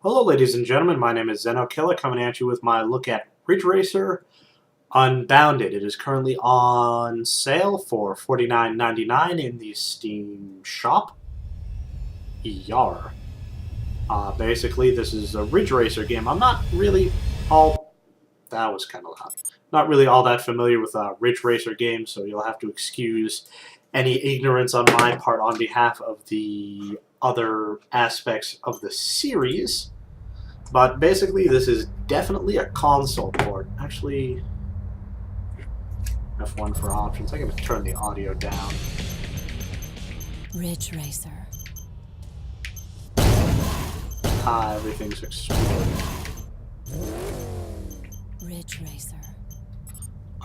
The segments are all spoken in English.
Hello, ladies and gentlemen. My name is XenoKilla, coming at you with my look at Ridge Racer Unbounded. It is currently on sale for $49.99 in the Steam shop. Yar. Basically, this is a Ridge Racer game. I'm not really all... That was kind of loud. Not really all that familiar with Ridge Racer games, so you'll have to excuse any ignorance on my part on behalf of the other aspects of the series. But basically, this is definitely a console port. Actually, F1 for options. I can turn the audio down. Ridge Racer. Everything's exploding. Ridge Racer.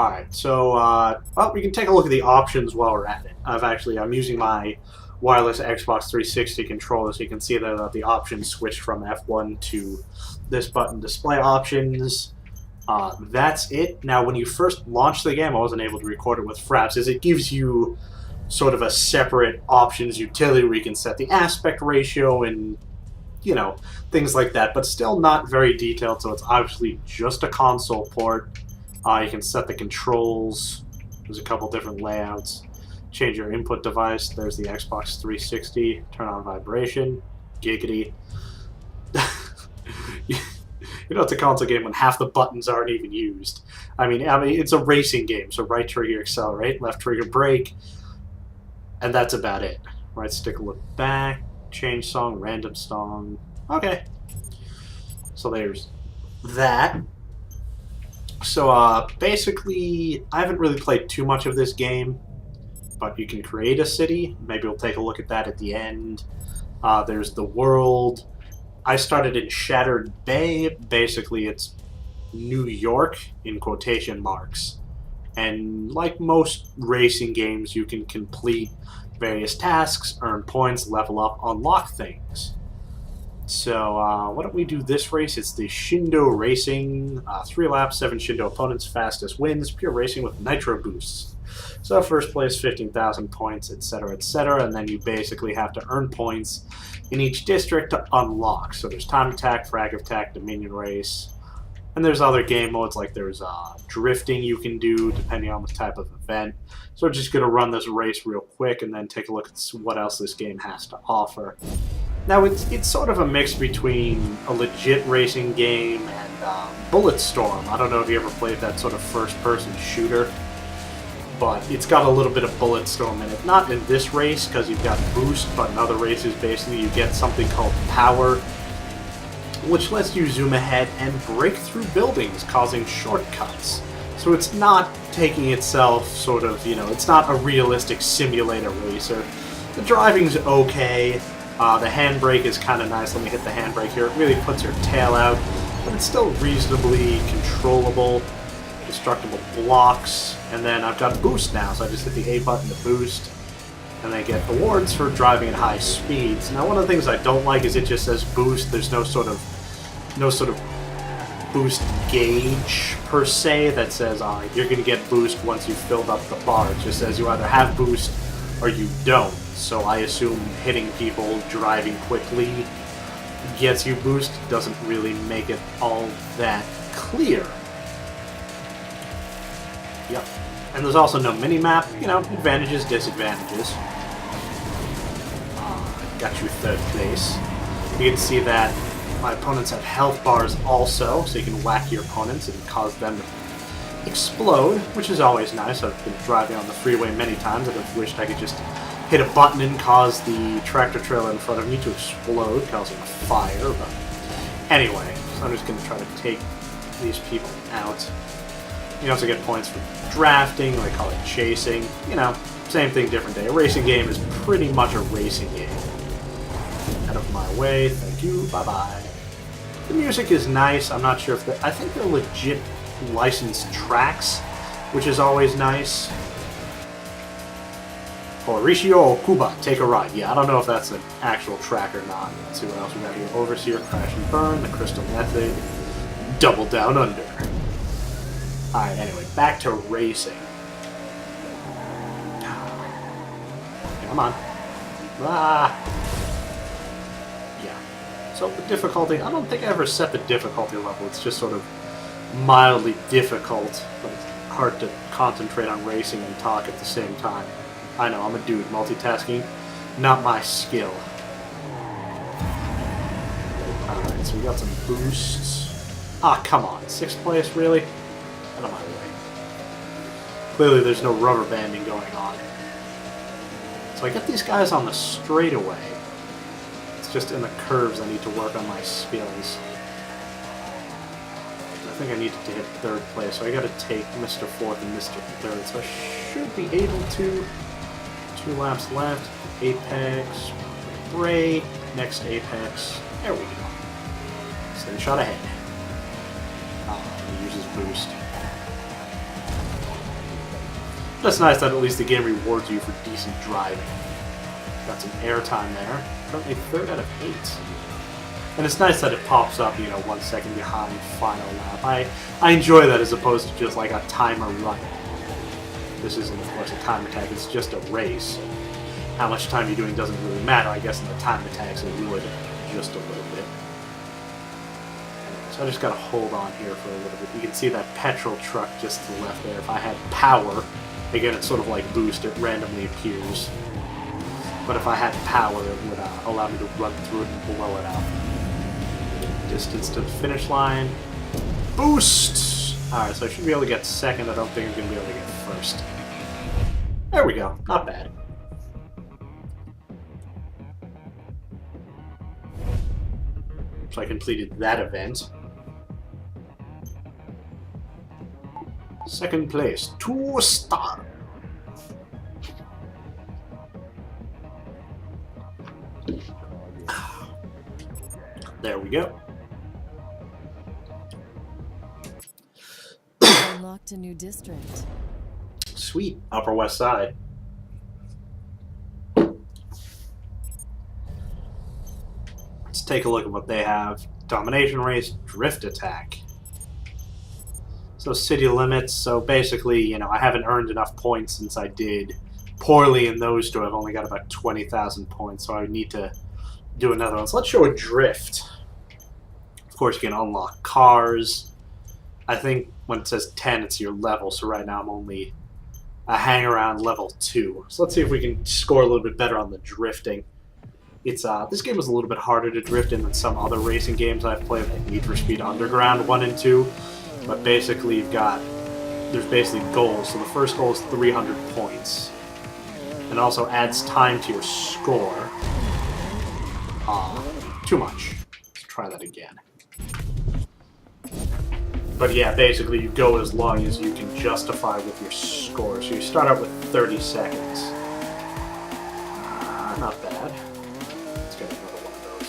Alright, so, well, we can take a look at the options while we're at it. I'm using my wireless Xbox 360 controller, so you can see there that the options switched from F1 to this button, display options. That's it. Now, when you first launch the game, I wasn't able to record it with Fraps, is it gives you sort of a separate options utility where you can set the aspect ratio and, you know, things like that, but still not very detailed, so it's obviously just a console port. You can set the controls. There's a couple different layouts. Change your input device. There's the Xbox 360. Turn on vibration. Giggity. You know, it's a console game when half the buttons aren't even used. I mean, it's a racing game, so right trigger accelerate, left trigger brake, and that's about it. Right stick look back, change song, random song. Okay. So there's that. So basically, I haven't really played too much of this game, but you can create a city. Maybe we'll take a look at that at the end. There's the world. I started in Shattered Bay. Basically, it's New York in quotation marks. And like most racing games, you can complete various tasks, earn points, level up, unlock things. So, why don't we do this race? It's the Shindo Racing. 3 laps, 7 Shindo opponents, fastest wins, pure racing with nitro boosts. So, first place, 15,000 points, etc., etc., and then you basically have to earn points in each district to unlock. So, there's time attack, frag attack, dominion race, and there's other game modes like there's drifting you can do depending on the type of event. So, we're just going to run this race real quick and then take a look at what else this game has to offer. Now, it's sort of a mix between a legit racing game and Bulletstorm. I don't know if you ever played that sort of first-person shooter, but it's got a little bit of Bulletstorm in it. Not in this race, because you've got Boost, but in other races, basically, you get something called Power, which lets you zoom ahead and break through buildings, causing shortcuts. So it's not taking itself sort of, you know, it's not a realistic simulator racer. The driving's okay. The handbrake is kind of nice. Let me hit the handbrake here. It really puts your tail out, but it's still reasonably controllable. Destructible blocks, and then I've got boost now, so I just hit the A button to boost, and I get awards for driving at high speeds. Now, one of the things I don't like is it just says boost. There's no sort of boost gauge per se that says you're going to get boost once you've filled up the bar. It just says you either have boost or you don't. So I assume hitting people, driving quickly gets you boost. Doesn't really make it all that clear. Yep. And there's also no mini-map. You know, advantages, disadvantages. Got you third place. You can see that my opponents have health bars also, so you can whack your opponents and cause them to explode, which is always nice. I've been driving on the freeway many times and I've wished I could just hit a button and cause the tractor trailer in front of me to explode, causing a fire. But anyway, so I'm just going to try to take these people out. You also get points for drafting, or they call it chasing. You know, same thing, different day. A racing game is pretty much a racing game. Out of my way, thank you, bye-bye. The music is nice. I'm not sure if I think they're legit licensed tracks, which is always nice. Horatio Cuba, take a ride. Yeah, I don't know if that's an actual track or not. Let's see what else we got here. Overseer, Crash and Burn, The Crystal Method, Double Down Under. Alright, anyway, back to racing. Come on. Ah! Yeah. So the difficulty, I don't think I ever set the difficulty level. It's just sort of mildly difficult, but it's hard to concentrate on racing and talk at the same time. I know, I'm a dude. Multitasking, not my skill. Alright, so we got some boosts. Ah, come on. 6th place, really? Out of my way. Clearly there's no rubber banding going on. So I get these guys on the straightaway. It's just in the curves I need to work on my skills. I think I needed to hit 3rd place, so I gotta take Mr. 4th and Mr. 3rd. So I should be able to. 2 laps left. Apex. Break. Next apex. There we go. Slingshot ahead. He uses boost. That's nice that at least the game rewards you for decent driving. Got some airtime there. Currently 3rd out of 8. And it's nice that it pops up, you know, 1 second behind final lap. I enjoy that as opposed to just like a timer run. This isn't, of course, a time attack, it's just a race. How much time you're doing doesn't really matter, I guess in the time attacks it would just a little bit. So I just gotta hold on here for a little bit. You can see that petrol truck just to the left there. If I had power, again it's sort of like boost, it randomly appears. But if I had power, it would allow me to run through it and blow it out. Distance to the finish line. Boost! Alright, so I should be able to get 2nd. I don't think I'm going to be able to get 1st. There we go. Not bad. So I completed that event. 2nd place. 2-star. There we go. Unlocked a new district. Sweet. Upper West Side. Let's take a look at what they have. Domination race, drift attack. So city limits, so basically, you know, I haven't earned enough points since I did poorly in those two. I've only got about 20,000 points, so I would need to do another one. So let's show a drift. Of course, you can unlock cars. I think when it says 10, it's your level, so right now I'm only a hang around level 2. So let's see if we can score a little bit better on the drifting. It's this game is a little bit harder to drift in than some other racing games I've played, like Need for Speed Underground 1 and 2. But basically, there's basically goals. So the first goal is 300 points. And also adds time to your score. Too much. Let's try that again. But yeah, basically you go as long as you can justify with your score. So you start out with 30 seconds. Not bad. Let's get another one of those.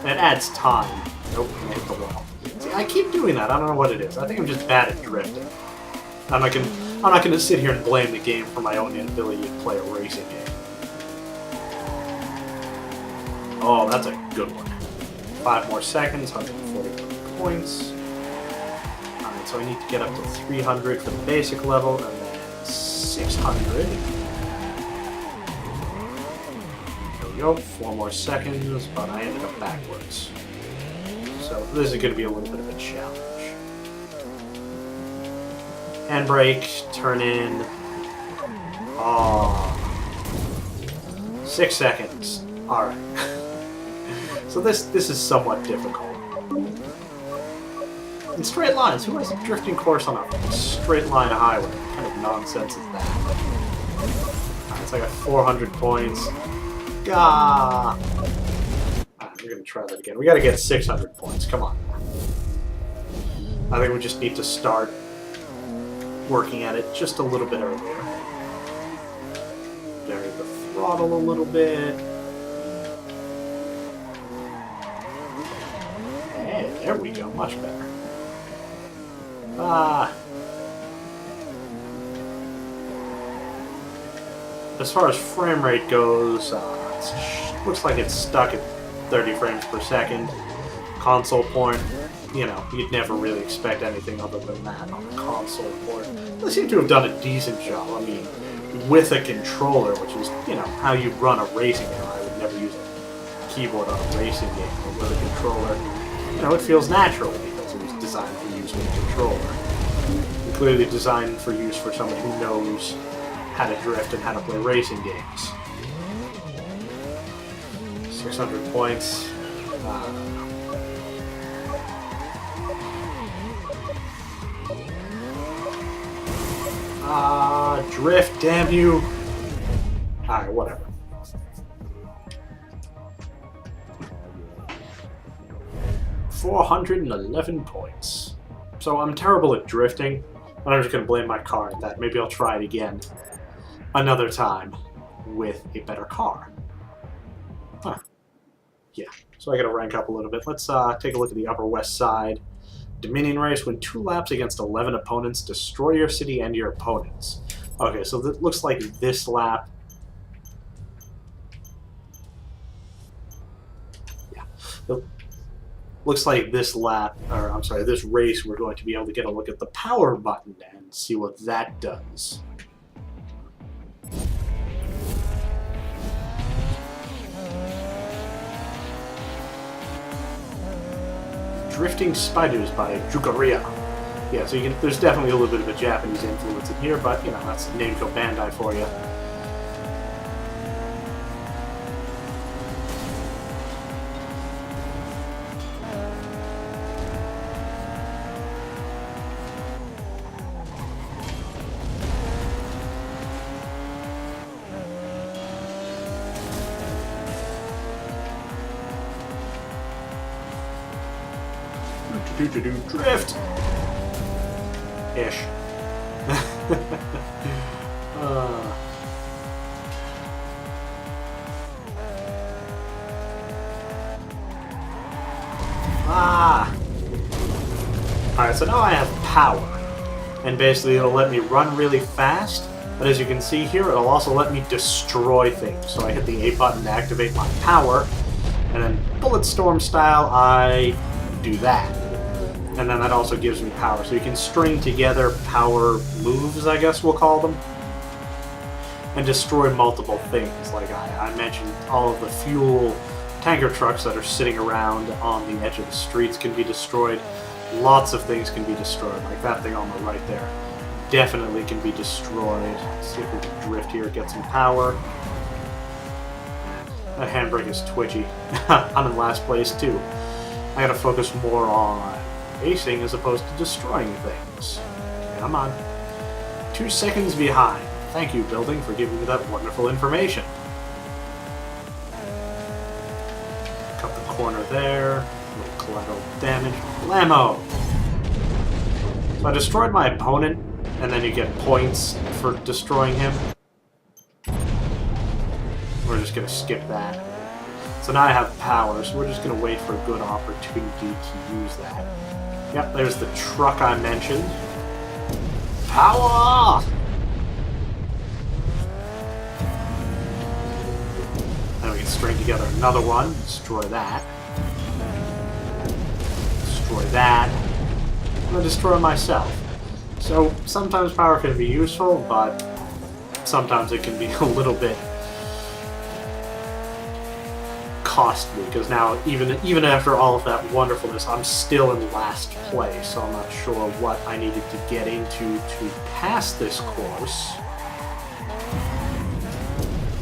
And it adds time. Nope, I hit the wall. See, I keep doing that. I don't know what it is. I think I'm just bad at drifting. I'm not gonna sit here and blame the game for my own inability to play a racing game. Oh, that's a good one. 5 more seconds, 140 points. Alright, so I need to get up to 300 for the basic level, and then 600. There we go, 4 more seconds, but I ended up backwards. So this is going to be a little bit of a challenge. Handbrake, turn in. Oh. 6 seconds. Alright. So this is somewhat difficult. In straight lines, who has a drifting course on a straight line highway? What kind of nonsense is that? Alright, so I got 400 points. Gah! Alright, we're gonna try that again. We gotta get 600 points, come on. I think we just need to start working at it just a little bit earlier. Vary the throttle a little bit. Hey, there we go, much better. As far as frame rate goes, looks like it's stuck at 30 frames per second. Console port, you know, you'd never really expect anything other than that on a console port. They seem to have done a decent job. I mean, with a controller, which is, you know, how you run a racing game. I would never use a keyboard on a racing game, but with a controller, you know, it feels natural because it was designed for use with a controller. And clearly designed for use for someone who knows how to drift and how to play racing games. 600 points. Drift, damn you! Alright, whatever. $411 points. So I'm terrible at drifting, but I'm just going to blame my car at that. Maybe I'll try it again another time with a better car. Huh. Yeah, so I got to rank up a little bit. Let's take a look at the Upper West Side. Dominion race, win 2 laps against 11 opponents, destroy your city and your opponents. Okay, so it looks like this lap... Yeah. It looks like this lap, or I'm sorry, this race, we're going to be able to get a look at the power button and see what that does. Drifting Spiders by Jukaria. Yeah, so you can, there's definitely a little bit of a Japanese influence in here, but, you know, that's Namco Bandai for you. Drift! Ish. Alright, so now I have power. And basically it'll let me run really fast, but as you can see here, it'll also let me destroy things. So I hit the A button to activate my power, and then Bulletstorm style, I do that. And then that also gives me power. So you can string together power moves, I guess we'll call them, and destroy multiple things. Like I mentioned, all of the fuel tanker trucks that are sitting around on the edge of the streets can be destroyed. Lots of things can be destroyed, like that thing on the right there. Definitely can be destroyed. Let's see if we can drift here, get some power. That handbrake is twitchy. I'm in last place too. I gotta focus more on acing as opposed to destroying things. Come on. 2 seconds behind. Thank you, building, for giving me that wonderful information. Cut the corner there. A little collateral damage. Blammo! So I destroyed my opponent, and then you get points for destroying him. We're just gonna skip that. So now I have power, so we're just gonna wait for a good opportunity to use that. Yep, there's the truck I mentioned. Power! Then we can string together another one. Destroy that. Destroy that. I'm gonna destroy myself. So sometimes power can be useful, but sometimes it can be a little bit costly, because now even after all of that wonderfulness, I'm still in last place, so I'm not sure what I needed to get into to pass this course.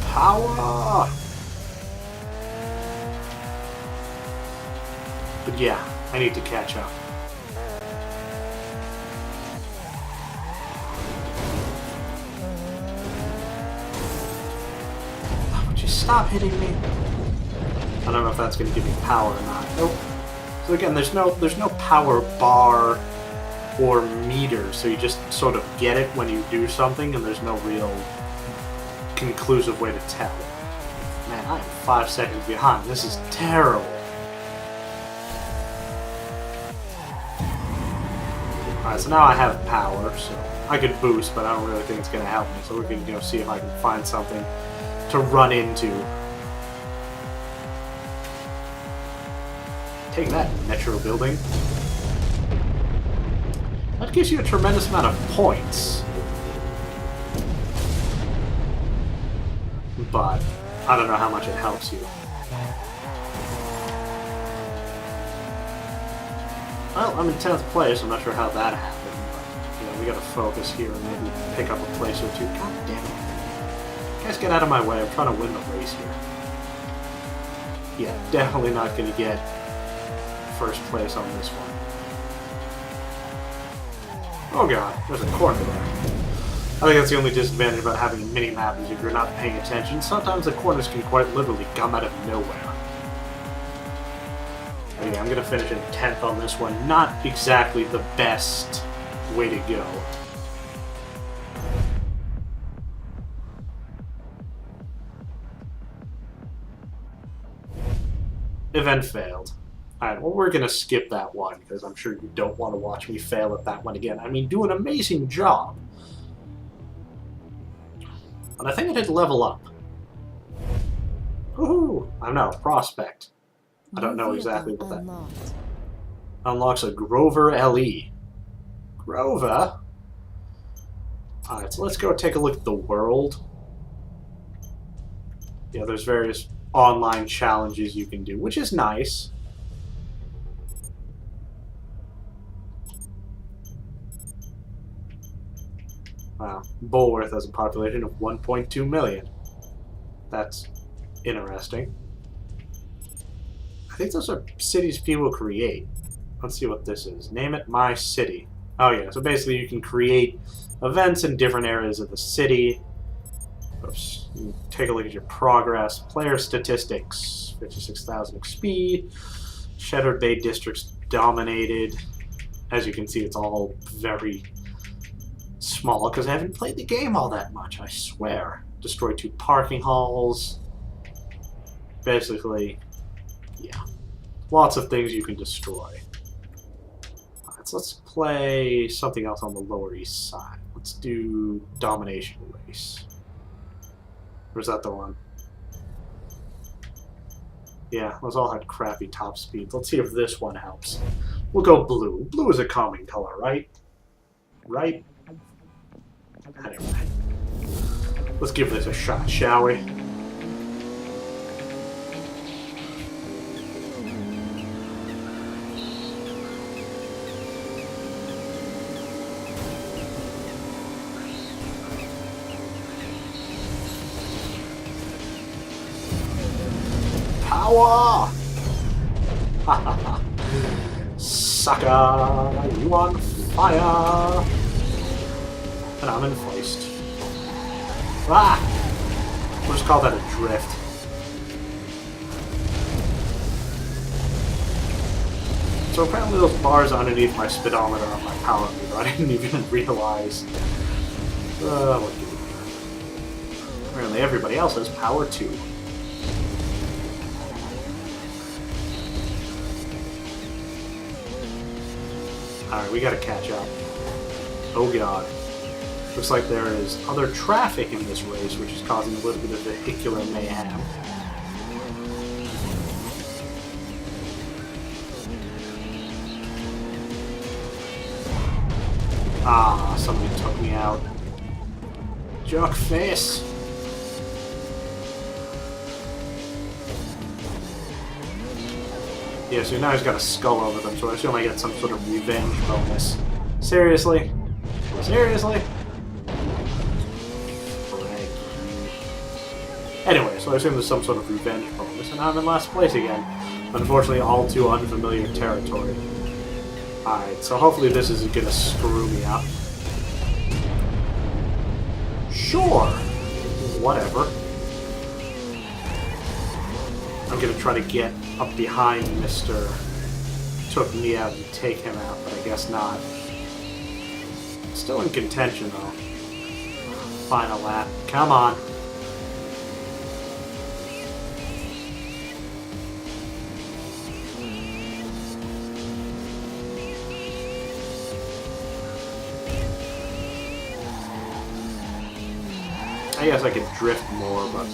Power! But yeah, I need to catch up. Would you stop hitting me? I don't know if that's going to give me power or not. Nope. So again, there's no power bar or meter, so you just sort of get it when you do something, and there's no real conclusive way to tell. Man, I'm 5 seconds behind. This is terrible. Alright, so now I have power, so I could boost, but I don't really think it's going to help me, so we're going to go see if I can find something to run into. Take that, Metro Building. That gives you a tremendous amount of points. But I don't know how much it helps you. Well, I'm in 10th place. I'm not sure how that happened. But, you know, we gotta focus here and maybe pick up a place or two. God damn it. Guys, get out of my way. I'm trying to win the race here. Yeah, definitely not gonna get first place on this one. Oh god, there's a corner there. I think that's the only disadvantage about having a mini-map is if you're not paying attention. Sometimes the corners can quite literally come out of nowhere. Okay, I'm going to finish in 10th on this one. Not exactly the best way to go. Event failed. Alright, well, we're going to skip that one, because I'm sure you don't want to watch me fail at that one again. I mean, do an amazing job. But I think I did level up. Woohoo! I don't know, prospect. I don't know exactly what that means. Unlocks a Grover LE. Grover? Alright, so let's go take a look at the world. Yeah, there's various online challenges you can do, which is nice. Wow. Bulworth has a population of 1.2 million. That's interesting. I think those are cities people create. Let's see what this is. Name it My City. Oh yeah, so basically you can create events in different areas of the city. Oops. You take a look at your progress. Player statistics. 56,000 XP. Shattered Bay District's dominated. As you can see, it's all very small because I haven't played the game all that much, I swear. Destroy 2 parking halls. Basically, yeah. Lots of things you can destroy. Alright, so let's play something else on the Lower East Side. Let's do Domination Race. Or is that the one? Yeah, those all had crappy top speeds. Let's see if this one helps. We'll go blue. Blue is a calming color, right? Right? Anyway. Let's give this a shot, shall we? Power! Sucker! You on fire! And I'm in first. Ah! We'll just call that a drift. So apparently those bars underneath my speedometer are my power meter. I didn't even realize. What do we do? Apparently everybody else has power too. Alright, we gotta catch up. Oh god. Looks like there is other traffic in this race, which is causing a little bit of vehicular mayhem. Ah, somebody took me out. Jerk face! Yeah, so now he's got a skull over them, so I assume I get some sort of revenge bonus. Seriously? Seriously? Anyway, so I assume there's some sort of revenge bonus, and I'm in last place again. Unfortunately, all too unfamiliar territory. Alright, so hopefully this isn't gonna screw me up. Sure! Whatever. I'm gonna try to get up behind Mr. Took me out and take him out, but I guess not. Still in contention, though. Final lap. Come on. I guess I could drift more, but...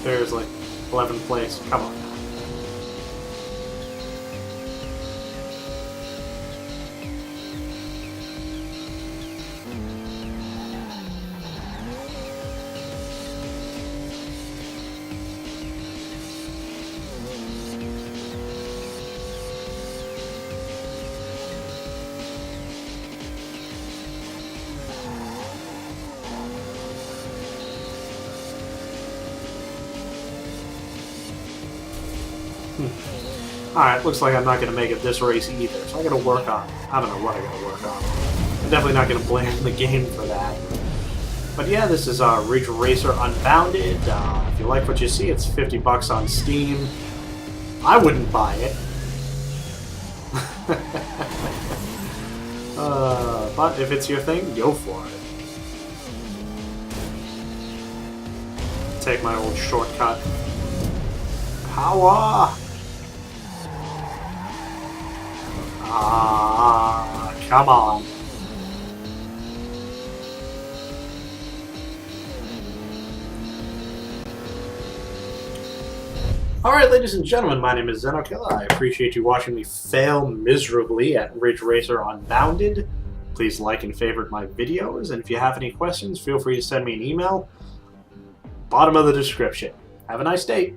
There's like 11th place. Come on. Alright, looks like I'm not going to make it this race either, so I got to work on... I don't know what I got to work on. I'm definitely not going to blame the game for that. But yeah, this is Ridge Racer Unbounded. If you like what you see, it's $50 on Steam. I wouldn't buy it. But if it's your thing, go for it. Take my old shortcut. Power! Ah, come on. Alright, ladies and gentlemen, my name is XenoKilla. I appreciate you watching me fail miserably at Ridge Racer Unbounded. Please like and favorite my videos, and if you have any questions, feel free to send me an email. Bottom of the description. Have a nice day.